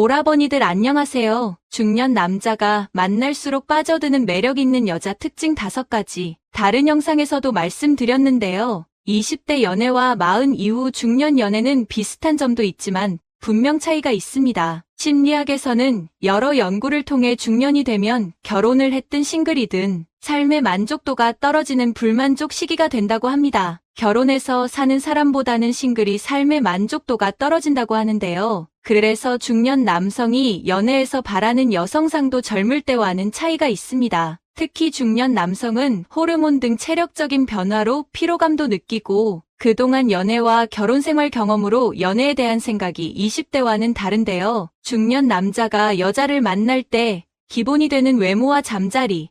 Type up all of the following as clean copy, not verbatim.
오라버니들 안녕하세요. 중년 남자가 만날수록 빠져드는 매력 있는 여자 특징 5가지. 다른 영상에서도 말씀드렸는데요. 20대 연애와 40 이후 중년 연애는 비슷한 점도 있지만 분명 차이가 있습니다. 심리학에서는 여러 연구를 통해 중년이 되면 결혼을 했든 싱글이든 삶의 만족도가 떨어지는 불만족 시기가 된다고 합니다. 결혼해서 사는 사람보다는 싱글이 삶의 만족도가 떨어진다고 하는데요. 그래서 중년 남성이 연애에서 바라는 여성상도 젊을 때와는 차이가 있습니다. 특히 중년 남성은 호르몬 등 체력적인 변화로 피로감도 느끼고 그동안 연애와 결혼 생활 경험으로 연애에 대한 생각이 20대와는 다른데요. 중년 남자가 여자를 만날 때 기본이 되는 외모와 잠자리,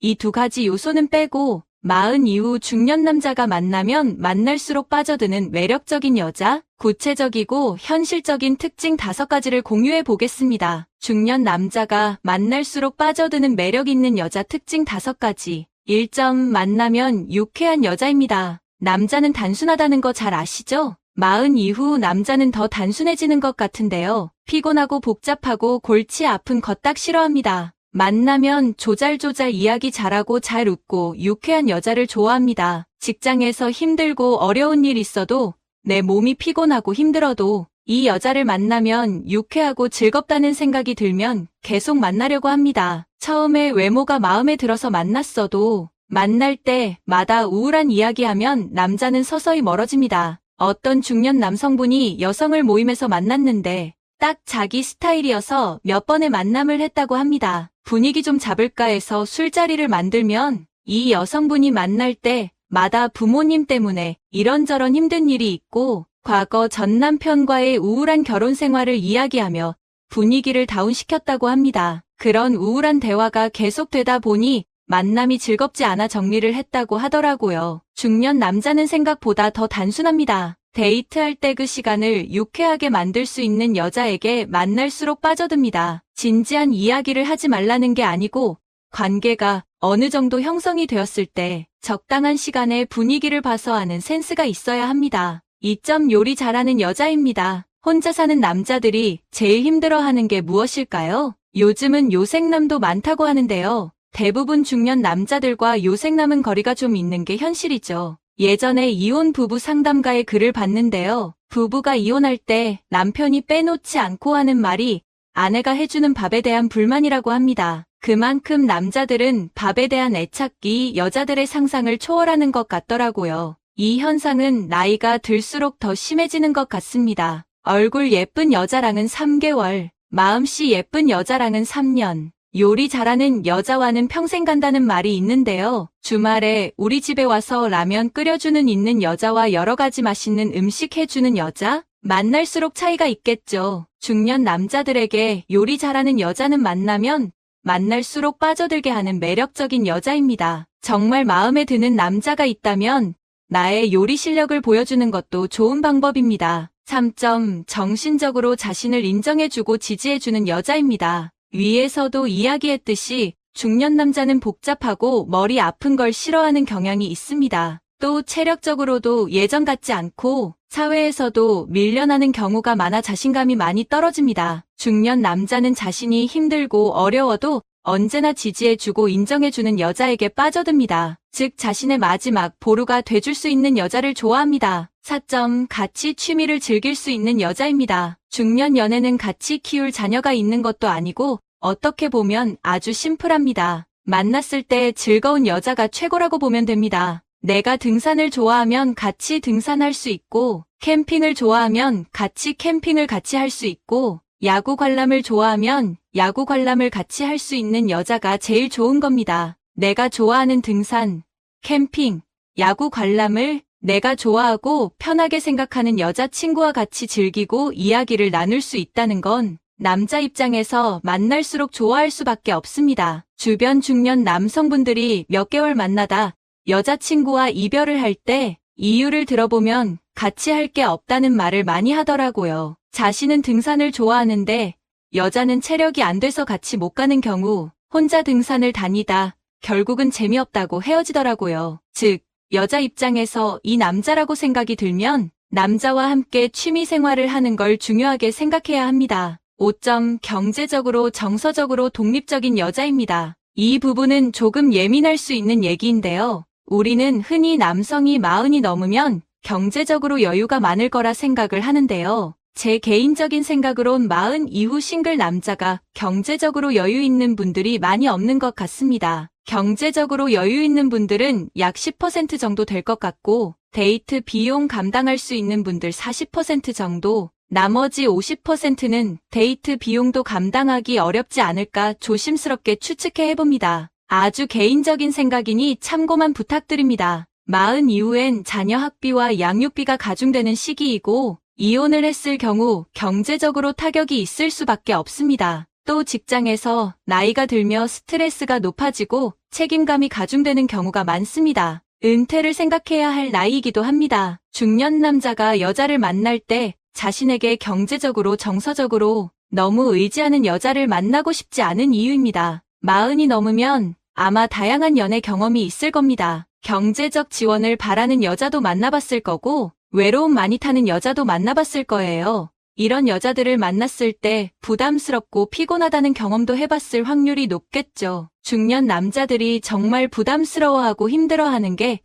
이 2가지 요소는 빼고 40 이후 중년 남자가 만나면 만날수록 빠져드는 매력적인 여자, 구체적이고 현실적인 특징 5가지를 공유해 보겠습니다. 중년 남자가 만날수록 빠져드는 매력 있는 여자 특징 5가지. 1점 만나면 유쾌한 여자입니다. 남자는 단순하다는 거 잘 아시죠? 40 이후 남자는 더 단순해지는 것 같은데요. 피곤하고 복잡하고 골치 아픈 거 딱 싫어합니다. 만나면 조잘조잘 이야기 잘하고 잘 웃고 유쾌한 여자를 좋아합니다. 직장에서 힘들고 어려운 일 있어도 내 몸이 피곤하고 힘들어도 이 여자를 만나면 유쾌하고 즐겁다는 생각이 들면 계속 만나려고 합니다. 처음에 외모가 마음에 들어서 만났어도 만날 때마다 우울한 이야기하면 남자는 서서히 멀어집니다. 어떤 중년 남성분이 여성을 모임에서 만났는데 딱 자기 스타일이어서 몇 번의 만남을 했다고 합니다. 분위기 좀 잡을까 해서 술자리를 만들면 이 여성분이 만날 때마다 부모님 때문에 이런저런 힘든 일이 있고 과거 전 남편과의 우울한 결혼 생활을 이야기하며 분위기를 다운시켰다고 합니다. 그런 우울한 대화가 계속되다 보니 만남이 즐겁지 않아 정리를 했다고 하더라고요. 중년 남자는 생각보다 더 단순합니다. 데이트할 때 그 시간을 유쾌하게 만들 수 있는 여자에게 만날수록 빠져듭니다. 진지한 이야기를 하지 말라는 게 아니고 관계가 어느 정도 형성이 되었을 때 적당한 시간에 분위기를 봐서 하는 센스가 있어야 합니다. 2점 요리 잘하는 여자입니다. 혼자 사는 남자들이 제일 힘들어하는 게 무엇일까요? 요즘은 요생남도 많다고 하는데요. 대부분 중년 남자들과 요생남은 거리가 좀 있는 게 현실이죠. 예전에 이혼 부부 상담가의 글을 봤는데요. 부부가 이혼할 때 남편이 빼놓지 않고 하는 말이 아내가 해주는 밥에 대한 불만이라고 합니다. 그만큼 남자들은 밥에 대한 애착이 여자들의 상상을 초월하는 것 같더라고요. 이 현상은 나이가 들수록 더 심해지는 것 같습니다. 얼굴 예쁜 여자랑은 3개월, 마음씨 예쁜 여자랑은 3년. 요리 잘하는 여자와는 평생 간다는 말이 있는데요. 주말에 우리 집에 와서 라면 끓여주는 있는 여자와 여러 가지 맛있는 음식 해주는 여자? 만날수록 차이가 있겠죠. 중년 남자들에게 요리 잘하는 여자는 만나면 만날수록 빠져들게 하는 매력적인 여자입니다. 정말 마음에 드는 남자가 있다면 나의 요리 실력을 보여주는 것도 좋은 방법입니다. 3점 정신적으로 자신을 인정해주고 지지해주는 여자입니다. 위에서도 이야기했듯이 중년 남자는 복잡하고 머리 아픈 걸 싫어하는 경향이 있습니다. 또 체력적으로도 예전 같지 않고 사회에서도 밀려나는 경우가 많아 자신감이 많이 떨어집니다. 중년 남자는 자신이 힘들고 어려워도 언제나 지지해주고 인정해주는 여자에게 빠져듭니다. 즉 자신의 마지막 보루가 돼줄 수 있는 여자를 좋아합니다. 4점 같이 취미를 즐길 수 있는 여자입니다. 중년 연애는 같이 키울 자녀가 있는 것도 아니고 어떻게 보면 아주 심플합니다. 만났을 때 즐거운 여자가 최고라고 보면 됩니다. 내가 등산을 좋아하면 같이 등산할 수 있고 캠핑을 좋아하면 같이 캠핑을 같이 할 수 있고 야구 관람을 좋아하면 야구 관람을 같이 할 수 있는 여자가 제일 좋은 겁니다. 내가 좋아하는 등산, 캠핑, 야구 관람을 내가 좋아하고 편하게 생각하는 여자친구와 같이 즐기고 이야기를 나눌 수 있다는 건 남자 입장에서 만날수록 좋아할 수밖에 없습니다. 주변 중년 남성분들이 몇 개월 만나다 여자친구와 이별을 할 때 이유를 들어보면 같이 할 게 없다는 말을 많이 하더라고요. 자신은 등산을 좋아하는데 여자는 체력이 안 돼서 같이 못 가는 경우 혼자 등산을 다니다 결국은 재미없다고 헤어지더라고요. 즉, 여자 입장에서 이 남자라고 생각이 들면 남자와 함께 취미 생활을 하는 걸 중요하게 생각해야 합니다. 5점 경제적으로 정서적으로 독립적인 여자입니다. 이 부분은 조금 예민할 수 있는 얘기인데요. 우리는 흔히 남성이 40이 넘으면 경제적으로 여유가 많을 거라 생각을 하는데요. 제 개인적인 생각으론 40 이후 싱글 남자가 경제적으로 여유 있는 분들이 많이 없는 것 같습니다. 경제적으로 여유 있는 분들은 약 10% 정도 될 것 같고, 데이트 비용 감당할 수 있는 분들 40% 정도, 나머지 50%는 데이트 비용도 감당하기 어렵지 않을까 조심스럽게 추측해 해봅니다. 아주 개인적인 생각이니 참고만 부탁드립니다. 40 이후엔 자녀 학비와 양육비가 가중되는 시기이고, 이혼을 했을 경우 경제적으로 타격이 있을 수밖에 없습니다. 또 직장에서 나이가 들며 스트레스가 높아지고 책임감이 가중되는 경우가 많습니다. 은퇴를 생각해야 할 나이이기도 합니다. 중년 남자가 여자를 만날 때 자신에게 경제적으로 정서적으로 너무 의지하는 여자를 만나고 싶지 않은 이유입니다. 40이 넘으면 아마 다양한 연애 경험이 있을 겁니다. 경제적 지원을 바라는 여자도 만나봤을 거고 외로움 많이 타는 여자도 만나봤을 거예요. 이런 여자들을 만났을 때 부담스럽고 피곤하다는 경험도 해봤을 확률이 높겠죠. 중년 남자들이 정말 부담스러워하고 힘들어하는 게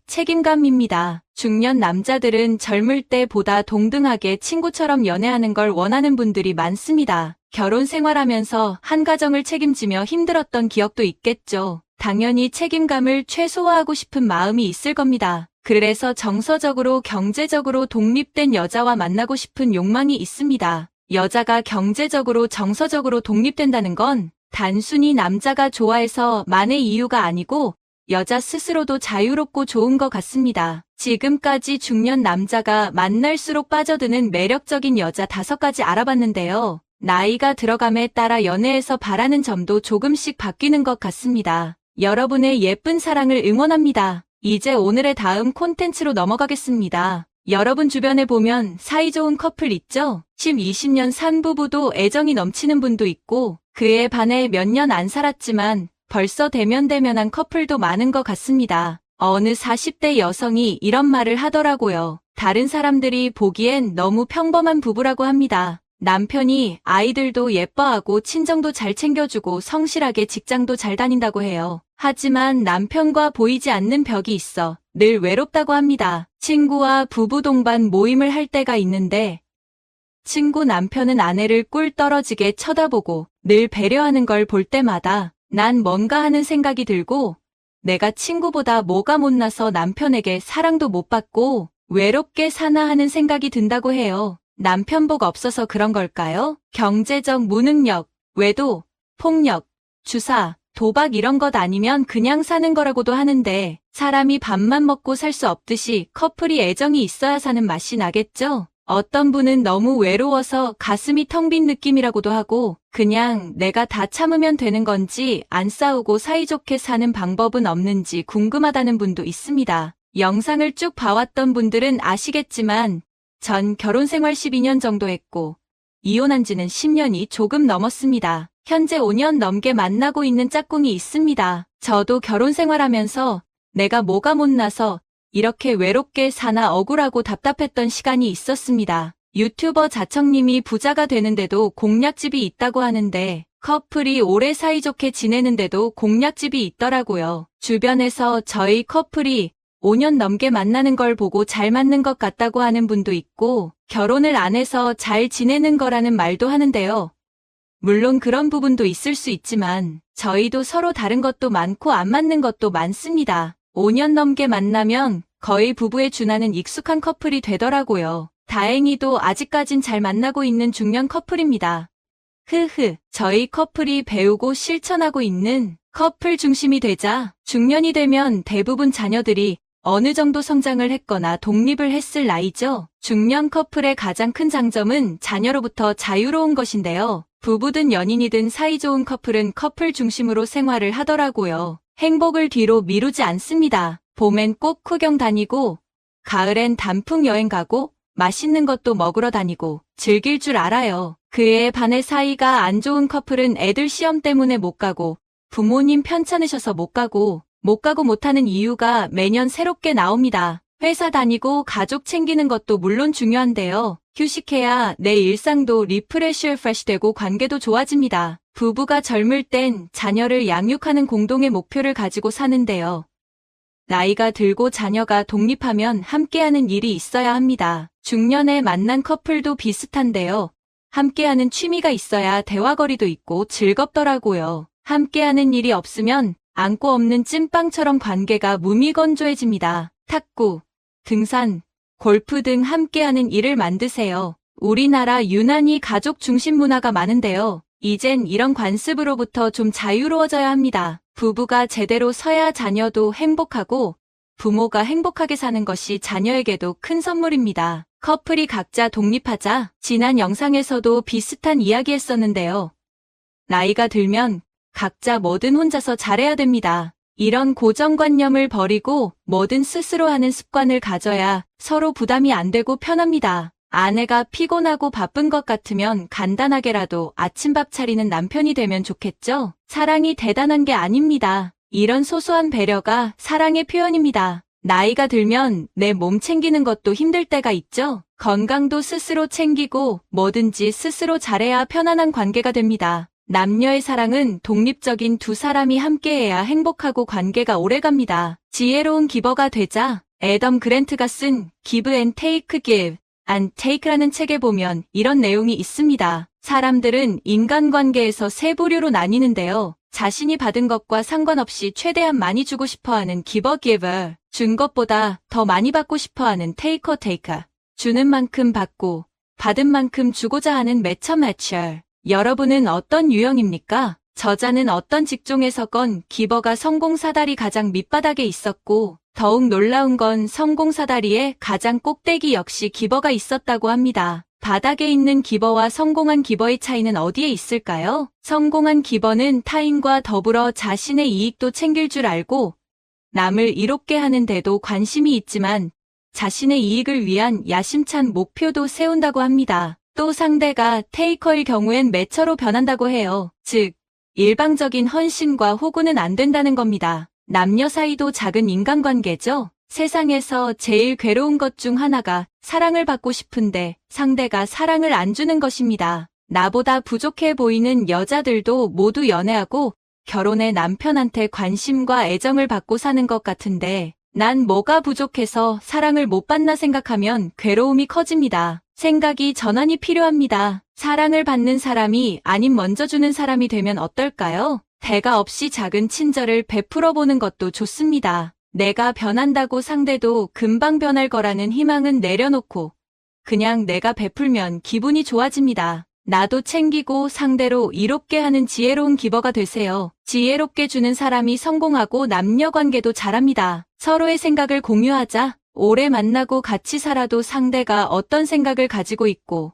책임감입니다. 중년 남자들은 젊을 때보다 동등하게 친구처럼 연애하는 걸 원하는 분들이 많습니다. 결혼 생활하면서 한 가정을 책임지며 힘들었던 기억도 있겠죠. 당연히 책임감을 최소화하고 싶은 마음이 있을 겁니다. 그래서 정서적으로 경제적으로 독립된 여자와 만나고 싶은 욕망이 있습니다. 여자가 경제적으로 정서적으로 독립된다는 건 단순히 남자가 좋아해서 만의 이유가 아니고 여자 스스로도 자유롭고 좋은 것 같습니다. 지금까지 중년 남자가 만날수록 빠져드는 매력적인 여자 5가지 알아봤는데요. 나이가 들어감에 따라 연애에서 바라는 점도 조금씩 바뀌는 것 같습니다. 여러분의 예쁜 사랑을 응원합니다. 이제 오늘의 다음 콘텐츠로 넘어가겠습니다. 여러분 주변에 보면 사이좋은 커플 있죠? 10, 20년 산 부부도 애정이 넘치는 분도 있고 그에 반해 몇 년 안 살았지만 벌써 대면대면한 커플도 많은 것 같습니다. 어느 40대 여성이 이런 말을 하더라고요. 다른 사람들이 보기엔 너무 평범한 부부라고 합니다. 남편이 아이들도 예뻐하고 친정도 잘 챙겨주고 성실하게 직장도 잘 다닌다고 해요. 하지만 남편과 보이지 않는 벽이 있어 늘 외롭다고 합니다. 친구와 부부 동반 모임을 할 때가 있는데 친구 남편은 아내를 꿀 떨어지게 쳐다보고 늘 배려하는 걸 볼 때마다 난 뭔가 하는 생각이 들고 내가 친구보다 뭐가 못나서 남편에게 사랑도 못 받고 외롭게 사나 하는 생각이 든다고 해요. 남편 복 없어서 그런 걸까요? 경제적 무능력, 외도, 폭력, 주사, 도박 이런 것 아니면 그냥 사는 거라고도 하는데 사람이 밥만 먹고 살 수 없듯이 커플이 애정이 있어야 사는 맛이 나겠죠? 어떤 분은 너무 외로워서 가슴이 텅 빈 느낌이라고도 하고 그냥 내가 다 참으면 되는 건지 안 싸우고 사이좋게 사는 방법은 없는지 궁금하다는 분도 있습니다. 영상을 쭉 봐왔던 분들은 아시겠지만 전 결혼 생활 12년 정도 했고 이혼한 지는 10년이 조금 넘었습니다. 현재 5년 넘게 만나고 있는 짝꿍이 있습니다. 저도 결혼 생활하면서 내가 뭐가 못나서 이렇게 외롭게 사나 억울하고 답답했던 시간이 있었습니다. 유튜버 자청님이 부자가 되는데도 공약집이 있다고 하는데 커플이 오래 사이좋게 지내는데도 공약집이 있더라고요. 주변에서 저희 커플이 5년 넘게 만나는 걸 보고 잘 맞는 것 같다고 하는 분도 있고 결혼을 안 해서 잘 지내는 거라는 말도 하는데요. 물론 그런 부분도 있을 수 있지만 저희도 서로 다른 것도 많고 안 맞는 것도 많습니다. 5년 넘게 만나면 거의 부부에 준하는 익숙한 커플이 되더라고요. 다행히도 아직까진 잘 만나고 있는 중년 커플입니다. 저희 커플이 배우고 실천하고 있는 커플 중심이 되자 중년이 되면 대부분 자녀들이 어느 정도 성장을 했거나 독립을 했을 나이죠. 중년 커플의 가장 큰 장점은 자녀로부터 자유로운 것인데요. 부부든 연인이든 사이좋은 커플은 커플 중심으로 생활을 하더라고요. 행복을 뒤로 미루지 않습니다. 봄엔 꽃 구경 다니고 가을엔 단풍 여행 가고 맛있는 것도 먹으러 다니고 즐길 줄 알아요. 그에 반해 사이가 안 좋은 커플은 애들 시험 때문에 못 가고 부모님 편찮으셔서 못 가고 못하는 이유가 매년 새롭게 나옵니다. 회사 다니고 가족 챙기는 것도 물론 중요한데요. 휴식해야 내 일상도 프레시되고 관계도 좋아집니다. 부부가 젊을 땐 자녀를 양육하는 공동의 목표를 가지고 사는데요. 나이가 들고 자녀가 독립하면 함께하는 일이 있어야 합니다. 중년에 만난 커플도 비슷한데요. 함께하는 취미가 있어야 대화거리도 있고 즐겁더라고요. 함께하는 일이 없으면 안고 없는 찐빵처럼 관계가 무미건조해집니다. 탁구, 등산, 골프 등 함께하는 일을 만드세요. 우리나라 유난히 가족 중심 문화가 많은데요. 이젠 이런 관습으로부터 좀 자유로워져야 합니다. 부부가 제대로 서야 자녀도 행복하고 부모가 행복하게 사는 것이 자녀에게도 큰 선물입니다. 커플이 각자 독립하자. 지난 영상에서도 비슷한 이야기 했었는데요. 나이가 들면 각자 뭐든 혼자서 잘해야 됩니다. 이런 고정관념을 버리고 뭐든 스스로 하는 습관을 가져야 서로 부담이 안 되고 편합니다. 아내가 피곤하고 바쁜 것 같으면 간단하게라도 아침밥 차리는 남편이 되면 좋겠죠? 사랑이 대단한 게 아닙니다. 이런 소소한 배려가 사랑의 표현입니다. 나이가 들면 내 몸 챙기는 것도 힘들 때가 있죠? 건강도 스스로 챙기고 뭐든지 스스로 잘해야 편안한 관계가 됩니다. 남녀의 사랑은 독립적인 두 사람이 함께해야 행복하고 관계가 오래갑니다. 지혜로운 기버가 되자. 애덤 그랜트가 쓴 Give and Give and Take라는 책에 보면 이런 내용이 있습니다. 사람들은 인간관계에서 세 부류로 나뉘는데요. 자신이 받은 것과 상관없이 최대한 많이 주고 싶어하는 giver, 준 것보다 더 많이 받고 싶어하는 taker, 주는 만큼 받고 받은 만큼 주고자 하는 matcher. 여러분은 어떤 유형입니까? 저자는 어떤 직종에서건 기버가 성공사다리 가장 밑바닥에 있었고 더욱 놀라운 건 성공사다리의 가장 꼭대기 역시 기버가 있었다고 합니다. 바닥에 있는 기버와 성공한 기버의 차이는 어디에 있을까요? 성공한 기버는 타인과 더불어 자신의 이익도 챙길 줄 알고 남을 이롭게 하는데도 관심이 있지만 자신의 이익을 위한 야심찬 목표도 세운다고 합니다. 또 상대가 테이커일 경우엔 매처로 변한다고 해요. 즉, 일방적인 헌신과 호구는 안 된다는 겁니다. 남녀 사이도 작은 인간관계죠. 세상에서 제일 괴로운 것 중 하나가 사랑을 받고 싶은데 상대가 사랑을 안 주는 것입니다. 나보다 부족해 보이는 여자들도 모두 연애하고 결혼해 남편한테 관심과 애정을 받고 사는 것 같은데 난 뭐가 부족해서 사랑을 못 받나 생각하면 괴로움이 커집니다. 생각이 전환이 필요합니다. 사랑을 받는 사람이 아닌 먼저 주는 사람이 되면 어떨까요? 대가 없이 작은 친절을 베풀어 보는 것도 좋습니다. 내가 변한다고 상대도 금방 변할 거라는 희망은 내려놓고 그냥 내가 베풀면 기분이 좋아집니다. 나도 챙기고 상대로 이롭게 하는 지혜로운 기버가 되세요. 지혜롭게 주는 사람이 성공하고 남녀 관계도 잘합니다. 서로의 생각을 공유하자. 오래 만나고 같이 살아도 상대가 어떤 생각을 가지고 있고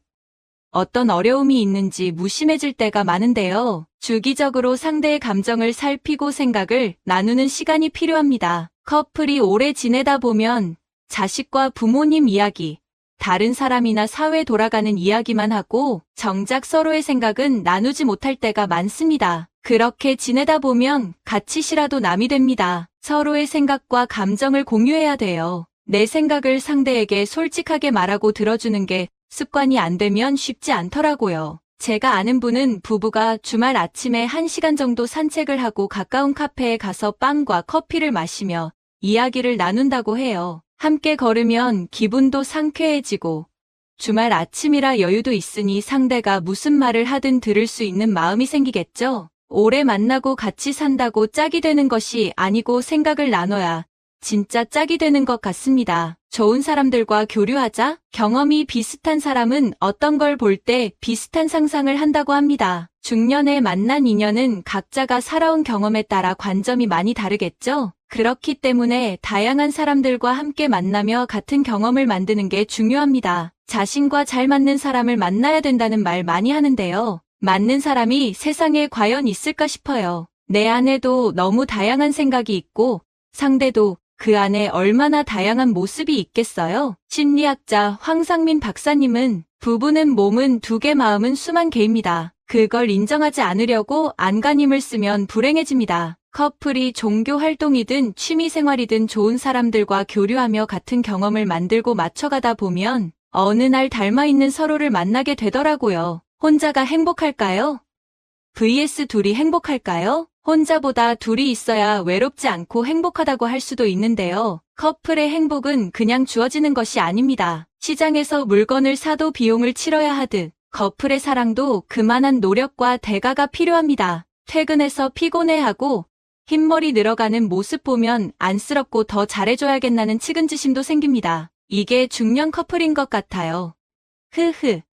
어떤 어려움이 있는지 무심해질 때가 많은데요. 주기적으로 상대의 감정을 살피고 생각을 나누는 시간이 필요합니다. 커플이 오래 지내다 보면 자식과 부모님 이야기, 다른 사람이나 사회 돌아가는 이야기만 하고 정작 서로의 생각은 나누지 못할 때가 많습니다. 그렇게 지내다 보면 같이 쉬라도 남이 됩니다. 서로의 생각과 감정을 공유해야 돼요. 내 생각을 상대에게 솔직하게 말하고 들어주는 게 습관이 안 되면 쉽지 않더라고요. 제가 아는 분은 부부가 주말 아침에 1시간 정도 산책을 하고 가까운 카페에 가서 빵과 커피를 마시며 이야기를 나눈다고 해요. 함께 걸으면 기분도 상쾌해지고 주말 아침이라 여유도 있으니 상대가 무슨 말을 하든 들을 수 있는 마음이 생기겠죠. 오래 만나고 같이 산다고 짝이 되는 것이 아니고 생각을 나눠야 진짜 짝이 되는 것 같습니다. 좋은 사람들과 교류하자. 경험이 비슷한 사람은 어떤 걸 볼 때 비슷한 상상을 한다고 합니다. 중년에 만난 인연은 각자가 살아온 경험에 따라 관점이 많이 다르겠죠? 그렇기 때문에 다양한 사람들과 함께 만나며 같은 경험을 만드는 게 중요합니다. 자신과 잘 맞는 사람을 만나야 된다는 말 많이 하는데요. 맞는 사람이 세상에 과연 있을까 싶어요. 내 안에도 너무 다양한 생각이 있고 상대도 그 안에 얼마나 다양한 모습이 있겠어요? 심리학자 황상민 박사님은 부부는 몸은 2개 마음은 수만 개입니다. 그걸 인정하지 않으려고 안간힘을 쓰면 불행해집니다. 커플이 종교 활동이든 취미 생활이든 좋은 사람들과 교류하며 같은 경험을 만들고 맞춰가다 보면 어느 날 닮아있는 서로를 만나게 되더라고요. 혼자가 행복할까요? vs 둘이 행복할까요? 혼자보다 둘이 있어야 외롭지 않고 행복하다고 할 수도 있는데요. 커플의 행복은 그냥 주어지는 것이 아닙니다. 시장에서 물건을 사도 비용을 치러야 하듯 커플의 사랑도 그만한 노력과 대가가 필요합니다. 퇴근해서 피곤해하고 흰머리 늘어가는 모습 보면 안쓰럽고 더 잘해줘야겠다는 측은지심도 생깁니다. 이게 중년 커플인 것 같아요.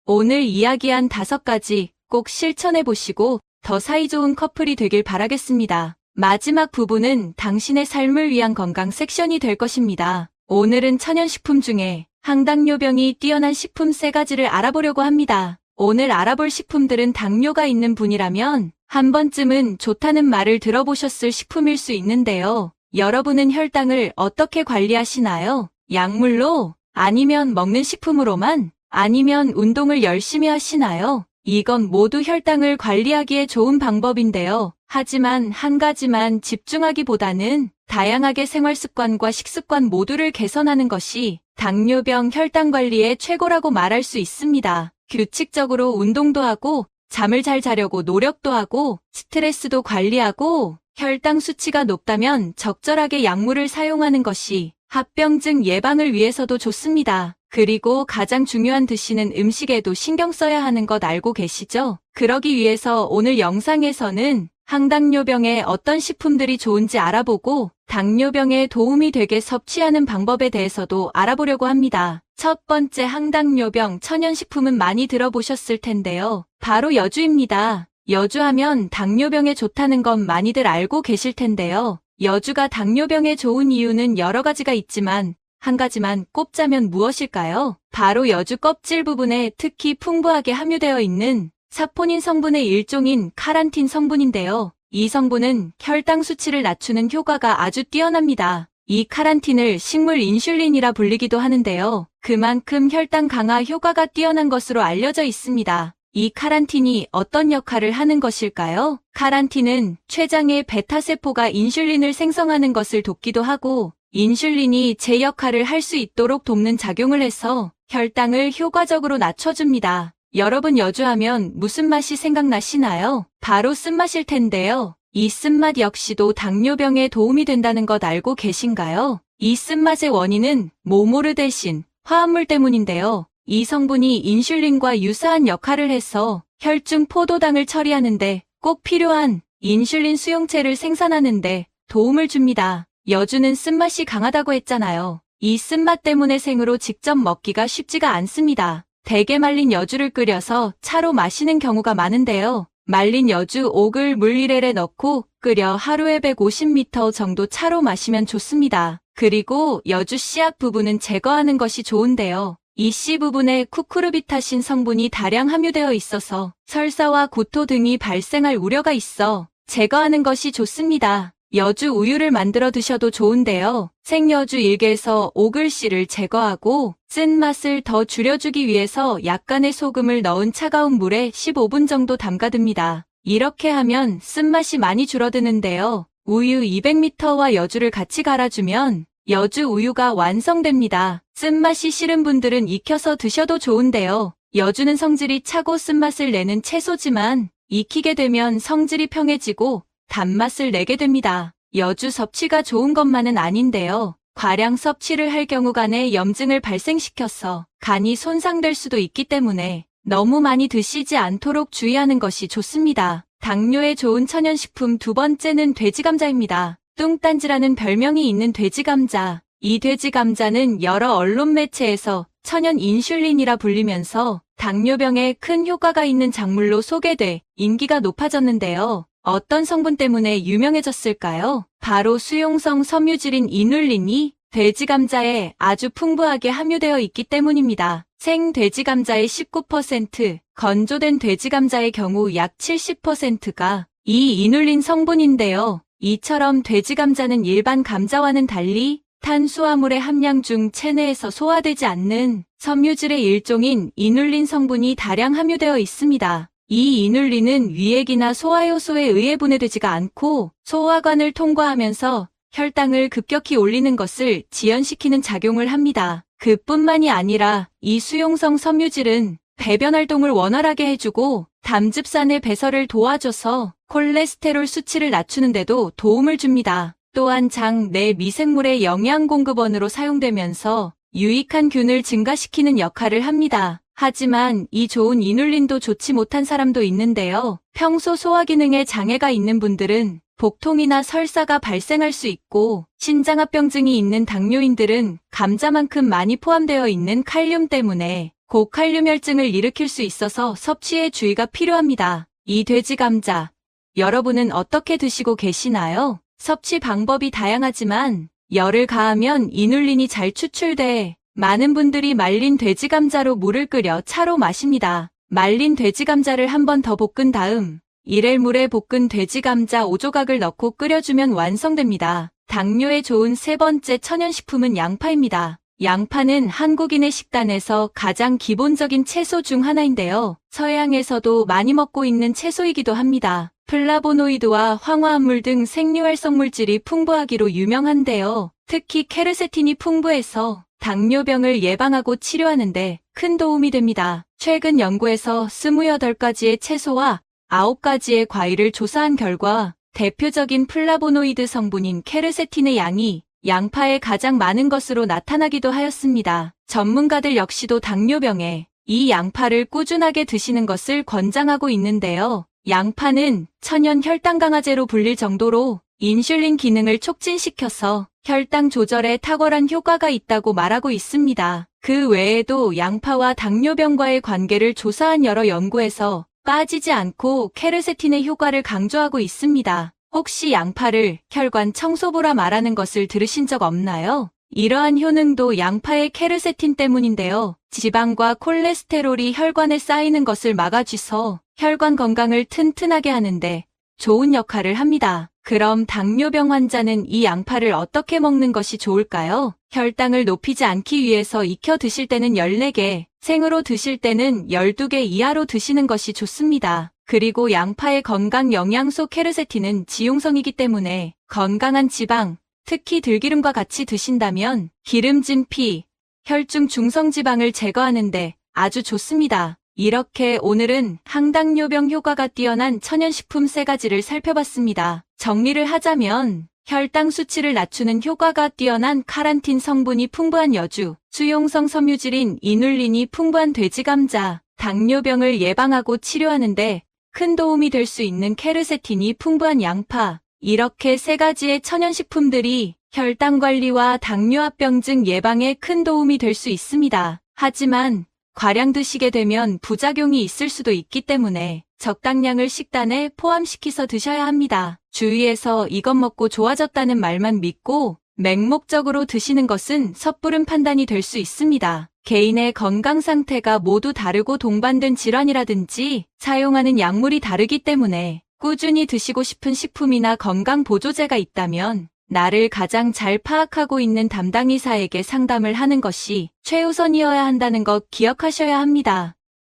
오늘 이야기한 5가지 꼭 실천해보시고 더 사이좋은 커플이 되길 바라겠습니다. 마지막 부분은 당신의 삶을 위한 건강 섹션이 될 것입니다. 오늘은 천연식품 중에 항당뇨병이 뛰어난 식품 3가지를 알아보려고 합니다. 오늘 알아볼 식품들은 당뇨가 있는 분이라면 한 번쯤은 좋다는 말을 들어보셨을 식품일 수 있는데요. 여러분은 혈당을 어떻게 관리하시나요? 약물로? 아니면 먹는 식품으로만? 아니면 운동을 열심히 하시나요? 이건 모두 혈당을 관리하기에 좋은 방법인데요. 하지만 한 가지만 집중하기보다는 다양하게 생활습관과 식습관 모두를 개선하는 것이 당뇨병 혈당 관리의 최고라고 말할 수 있습니다. 규칙적으로 운동도 하고 잠을 잘 자려고 노력도 하고 스트레스도 관리하고 혈당 수치가 높다면 적절하게 약물을 사용하는 것이 합병증 예방을 위해서도 좋습니다. 그리고 가장 중요한 드시는 음식에도 신경 써야 하는 것 알고 계시죠? 그러기 위해서 오늘 영상에서는 항당뇨병에 어떤 식품들이 좋은지 알아보고 당뇨병에 도움이 되게 섭취하는 방법에 대해서도 알아보려고 합니다. 첫 번째 항당뇨병 천연식품은 많이 들어보셨을 텐데요. 바로 여주입니다. 여주하면 당뇨병에 좋다는 건 많이들 알고 계실 텐데요. 여주가 당뇨병에 좋은 이유는 여러 가지가 있지만 한 가지만 꼽자면 무엇일까요? 바로 여주 껍질 부분에 특히 풍부하게 함유되어 있는 사포닌 성분의 일종인 카란틴 성분인데요. 이 성분은 혈당 수치를 낮추는 효과가 아주 뛰어납니다. 이 카란틴을 식물 인슐린이라 불리기도 하는데요. 그만큼 혈당 강화 효과가 뛰어난 것으로 알려져 있습니다. 이 카란틴이 어떤 역할을 하는 것일까요? 카란틴은 췌장의 베타세포가 인슐린을 생성하는 것을 돕기도 하고 인슐린이 제 역할을 할 수 있도록 돕는 작용을 해서 혈당을 효과적으로 낮춰줍니다. 여러분 여주하면 무슨 맛이 생각나시나요? 바로 쓴맛일 텐데요. 이 쓴맛 역시도 당뇨병에 도움이 된다는 것 알고 계신가요? 이 쓴맛의 원인은 모모르 대신 화합물 때문인데요. 이 성분이 인슐린과 유사한 역할을 해서 혈중 포도당을 처리하는데 꼭 필요한 인슐린 수용체를 생산하는데 도움을 줍니다. 여주는 쓴맛이 강하다고 했잖아요. 이 쓴맛 때문에 생으로 직접 먹기가 쉽지가 않습니다. 대게 말린 여주를 끓여서 차로 마시는 경우가 많은데요. 말린 여주 5글 물 1에 넣고 끓여 하루에 150ml 정도 차로 마시면 좋습니다. 그리고 여주 씨앗 부분은 제거하는 것이 좋은데요. 이 씨 부분에 쿠쿠르비타신 성분이 다량 함유되어 있어서 설사와 구토 등이 발생할 우려가 있어 제거하는 것이 좋습니다. 여주 우유를 만들어 드셔도 좋은데요. 생여주 1개에서 5글씨를 제거하고 쓴맛을 더 줄여주기 위해서 약간의 소금을 넣은 차가운 물에 15분 정도 담가둡니다. 이렇게 하면 쓴맛이 많이 줄어드는데요. 우유 200ml와 여주를 같이 갈아주면 여주 우유가 완성됩니다. 쓴맛이 싫은 분들은 익혀서 드셔도 좋은데요. 여주는 성질이 차고 쓴맛을 내는 채소지만 익히게 되면 성질이 평해지고 단맛을 내게 됩니다. 여주 섭취가 좋은 것만은 아닌데요. 과량 섭취를 할 경우 간에 염증을 발생시켜서 간이 손상될 수도 있기 때문에 너무 많이 드시지 않도록 주의하는 것이 좋습니다. 당뇨에 좋은 천연식품 2번째는 돼지감자입니다. 뚱딴지라는 별명이 있는 돼지감자. 이 돼지감자는 여러 언론 매체에서 천연 인슐린이라 불리면서 당뇨병에 큰 효과가 있는 작물로 소개돼 인기가 높아졌는데요. 어떤 성분 때문에 유명해졌을까요? 바로 수용성 섬유질인 이눌린이 돼지감자에 아주 풍부하게 함유되어 있기 때문입니다. 생 돼지감자의 19%, 건조된 돼지감자의 경우 약 70%가 이 이눌린 성분인데요. 이처럼 돼지감자는 일반 감자와는 달리 탄수화물의 함량 중 체내에서 소화되지 않는 섬유질의 일종인 이눌린 성분이 다량 함유되어 있습니다. 이 이눌린은 위액이나 소화효소에 의해 분해되지가 않고 소화관을 통과하면서 혈당을 급격히 올리는 것을 지연시키는 작용을 합니다. 그뿐만이 아니라 이 수용성 섬유질은 배변 활동을 원활하게 해주고 담즙산의 배설을 도와줘서 콜레스테롤 수치를 낮추는 데도 도움을 줍니다. 또한 장 내 미생물의 영양 공급원으로 사용되면서 유익한 균을 증가시키는 역할을 합니다. 하지만 이 좋은 이눌린도 좋지 못한 사람도 있는데요. 평소 소화 기능에 장애가 있는 분들은 복통이나 설사가 발생할 수 있고 신장합병증이 있는 당뇨인들은 감자만큼 많이 포함되어 있는 칼륨 때문에 고칼륨 혈증을 일으킬 수 있어서 섭취에 주의가 필요합니다. 이 돼지 감자, 여러분은 어떻게 드시고 계시나요? 섭취 방법이 다양하지만 열을 가하면 이눌린이 잘 추출돼 많은 분들이 말린 돼지 감자로 물을 끓여 차로 마십니다. 말린 돼지 감자를 한 번 더 볶은 다음 1엘 물에 볶은 돼지 감자 5조각을 넣고 끓여주면 완성됩니다. 당뇨에 좋은 세 번째 천연식품은 양파입니다. 양파는 한국인의 식단에서 가장 기본적인 채소 중 하나인데요. 서양에서도 많이 먹고 있는 채소이기도 합니다. 플라보노이드와 황화합물 등 생리활성물질이 풍부하기로 유명한데요. 특히 케르세틴이 풍부해서 당뇨병을 예방하고 치료하는데 큰 도움이 됩니다. 최근 연구에서 28가지의 채소와 9가지의 과일을 조사한 결과 대표적인 플라보노이드 성분인 케르세틴의 양이 양파에 가장 많은 것으로 나타나기도 하였습니다. 전문가들 역시도 당뇨병에 이 양파를 꾸준하게 드시는 것을 권장하고 있는데요. 양파는 천연 혈당 강화제로 불릴 정도로 인슐린 기능을 촉진시켜서 혈당 조절에 탁월한 효과가 있다고 말하고 있습니다. 그 외에도 양파와 당뇨병과의 관계를 조사한 여러 연구에서 빠지지 않고 케르세틴의 효과를 강조하고 있습니다. 혹시 양파를 혈관 청소부라 말하는 것을 들으신 적 없나요? 이러한 효능도 양파의 케르세틴 때문인데요. 지방과 콜레스테롤이 혈관에 쌓이는 것을 막아주서 혈관 건강을 튼튼하게 하는데 좋은 역할을 합니다. 그럼 당뇨병 환자는 이 양파를 어떻게 먹는 것이 좋을까요? 혈당을 높이지 않기 위해서 익혀 드실 때는 14개, 생으로 드실 때는 12개 이하로 드시는 것이 좋습니다. 그리고 양파의 건강 영양소 케르세틴은 지용성이기 때문에 건강한 지방, 특히 들기름과 같이 드신다면 기름진 피, 혈중 중성지방을 제거하는데 아주 좋습니다. 이렇게 오늘은 항당뇨병 효과가 뛰어난 천연식품 3가지를 살펴봤습니다. 정리를 하자면 혈당 수치를 낮추는 효과가 뛰어난 카란틴 성분이 풍부한 여주, 수용성 섬유질인 이눌린이 풍부한 돼지 감자, 당뇨병을 예방하고 치료하는데 큰 도움이 될 수 있는 케르세틴이 풍부한 양파, 이렇게 3가지의 천연식품들이 혈당 관리와 당뇨합병증 예방에 큰 도움이 될 수 있습니다. 하지만 과량 드시게 되면 부작용이 있을 수도 있기 때문에 적당량을 식단에 포함시켜서 드셔야 합니다. 주위에서 이것 먹고 좋아졌다는 말만 믿고 맹목적으로 드시는 것은 섣부른 판단이 될 수 있습니다. 개인의 건강 상태가 모두 다르고 동반된 질환이라든지 사용하는 약물이 다르기 때문에 꾸준히 드시고 싶은 식품이나 건강 보조제가 있다면 나를 가장 잘 파악하고 있는 담당의사에게 상담을 하는 것이 최우선이어야 한다는 것 기억하셔야 합니다.